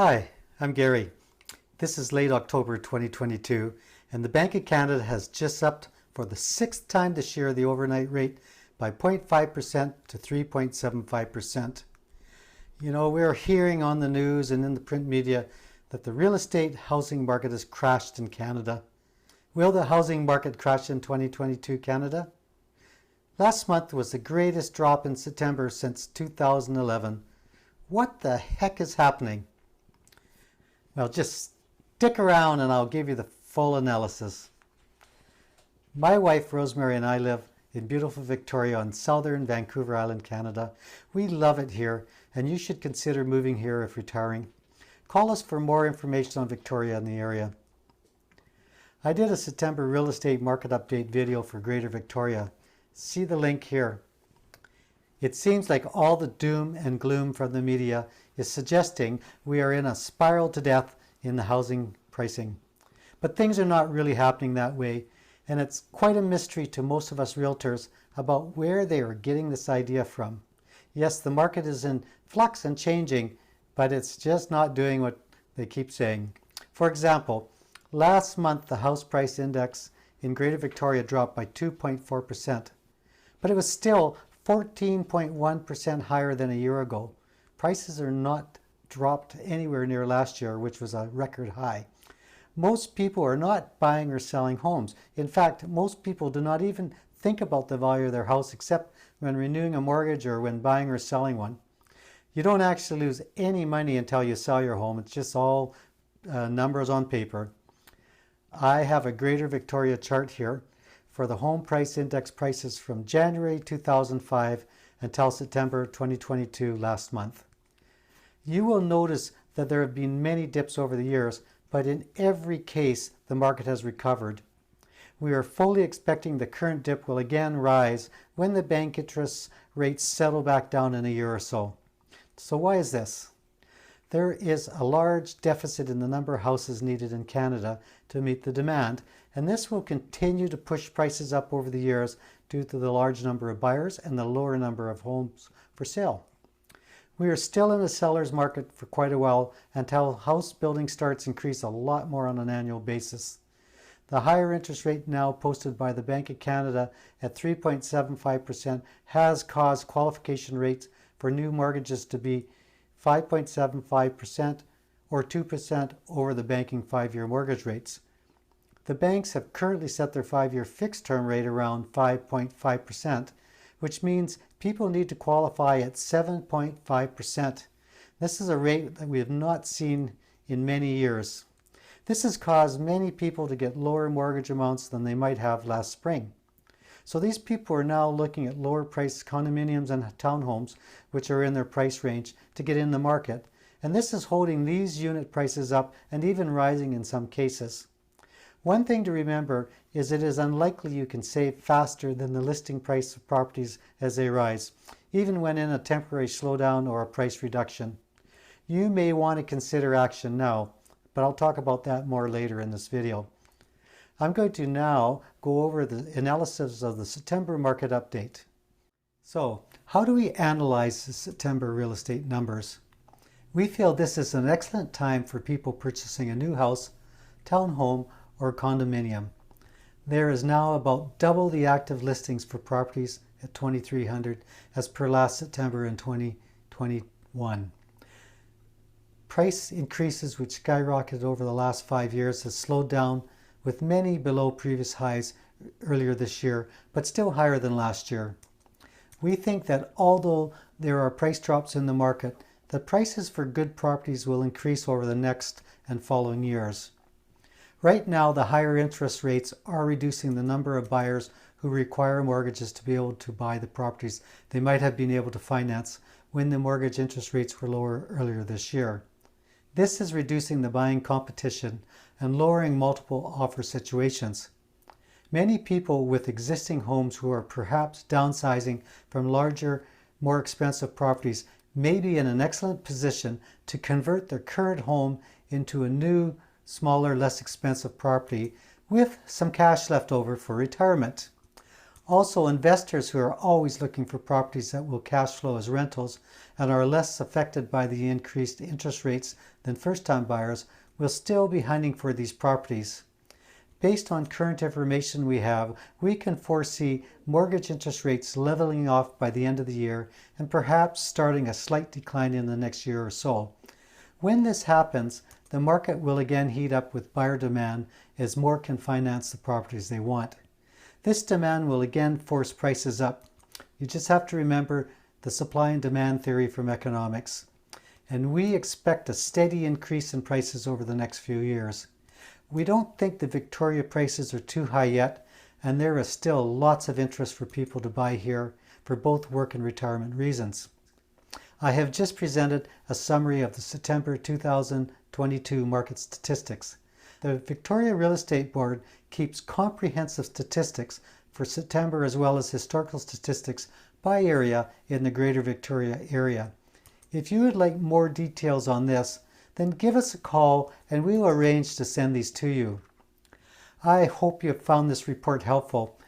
Hi, I'm Gary. This is late October 2022, and the Bank of Canada has just upped for the sixth time this year the overnight rate by 0.5% to 3.75%. You know, we're hearing on the news and in the print media that the real estate housing market has crashed in Canada. Will the housing market crash in 2022 Canada? Last month was the greatest drop in September since 2011. What the heck is happening? Well, just stick around and I'll give you the full analysis. My wife Rosemary and I live in beautiful Victoria on southern Vancouver Island, Canada. We love it here, and you should consider moving here if retiring. Call us for more information on Victoria and the area. I did a September real estate market update video for Greater Victoria. See the link here. It seems like all the doom and gloom from the media is suggesting we are in a spiral to death in the housing pricing. But things are not really happening that way, and it's quite a mystery to most of us realtors about where they are getting this idea from. Yes, the market is in flux and changing, but it's just not doing what they keep saying. For example, last month the house price index in Greater Victoria dropped by 2.4%, but it was still 14.1% higher than a year ago. Prices are not dropped anywhere near last year, which was a record high. Most people are not buying or selling homes. In fact, most people do not even think about the value of their house except when renewing a mortgage or when buying or selling one. You don't actually lose any money until you sell your home. It's just all numbers on paper. I have a Greater Victoria chart here for the home price index prices from January 2005 until September 2022 last month. You will notice that there have been many dips over the years, but in every case the market has recovered. We are fully expecting the current dip will again rise when the bank interest rates settle back down in a year or so. So why is this? There is a large deficit in the number of houses needed in Canada to meet the demand, and this will continue to push prices up over the years due to the large number of buyers and the lower number of homes for sale. We are still in a seller's market for quite a while until house building starts increase a lot more on an annual basis. The higher interest rate now posted by the Bank of Canada at 3.75% has caused qualification rates for new mortgages to be 5.75% or 2% over the banking 5-year mortgage rates. The banks have currently set their 5-year fixed term rate around 5.5%, which means people need to qualify at 7.5%. This is a rate that we have not seen in many years. This has caused many people to get lower mortgage amounts than they might have last spring. So these people are now looking at lower priced condominiums and townhomes, which are in their price range, to get in the market. And this is holding these unit prices up and even rising in some cases. One thing to remember is it is unlikely you can save faster than the listing price of properties as they rise, even when in a temporary slowdown or a price reduction. You may want to consider action now, but I'll talk about that more later in this video. I'm going to now go over the analysis of the September market update. So, how do we analyze the September real estate numbers? We feel this is an excellent time for people purchasing a new house, townhome, or condominium. There is now about double the active listings for properties at 2,300 as per last September in 2021. Price increases which skyrocketed over the last 5 years has slowed down, with many below previous highs earlier this year, but still higher than last year. We think that although there are price drops in the market, the prices for good properties will increase over the next and following years. Right now, the higher interest rates are reducing the number of buyers who require mortgages to be able to buy the properties they might have been able to finance when the mortgage interest rates were lower earlier this year. This is reducing the buying competition and lowering multiple offer situations. Many people with existing homes who are perhaps downsizing from larger, more expensive properties may be in an excellent position to convert their current home into a new, smaller, less expensive property with some cash left over for retirement. Also, investors who are always looking for properties that will cash flow as rentals and are less affected by the increased interest rates than first-time buyers will still be hunting for these properties. Based on current information we have, we can foresee mortgage interest rates leveling off by the end of the year and perhaps starting a slight decline in the next year or so. When this happens, the market will again heat up with buyer demand as more can finance the properties they want. This demand will again force prices up. You just have to remember the supply and demand theory from economics. And we expect a steady increase in prices over the next few years. We don't think the Victoria prices are too high yet, and there is still lots of interest for people to buy here for both work and retirement reasons. I have just presented a summary of the September 2022 market statistics. The Victoria Real Estate Board keeps comprehensive statistics for September as well as historical statistics by area in the Greater Victoria area. If you would like more details on this, then give us a call and we will arrange to send these to you. I hope you have found this report helpful.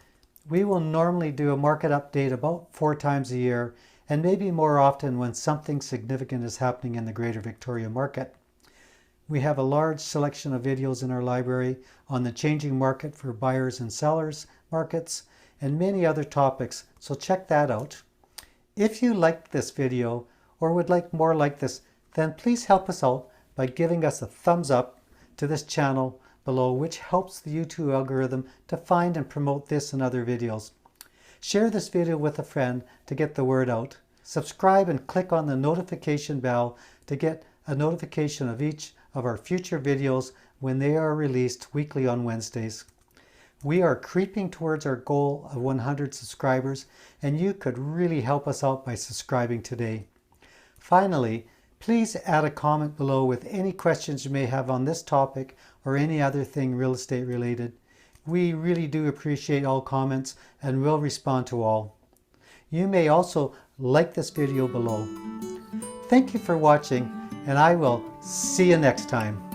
We will normally do a market update about 4 times a year and maybe more often when something significant is happening in the Greater Victoria market. We have a large selection of videos in our library on the changing market for buyers and sellers markets and many other topics, so check that out. If you liked this video or would like more like this, then please help us out by giving us a thumbs up to this channel below, which helps the YouTube algorithm to find and promote this and other videos. Share this video with a friend to get the word out. Subscribe and click on the notification bell to get a notification of each of our future videos when they are released weekly on Wednesdays. We are creeping towards our goal of 100 subscribers, and you could really help us out by subscribing today. Finally, please add a comment below with any questions you may have on this topic or any other thing real estate related. We really do appreciate all comments and will respond to all. You may also like this video below. Thank you for watching, and I will see you next time.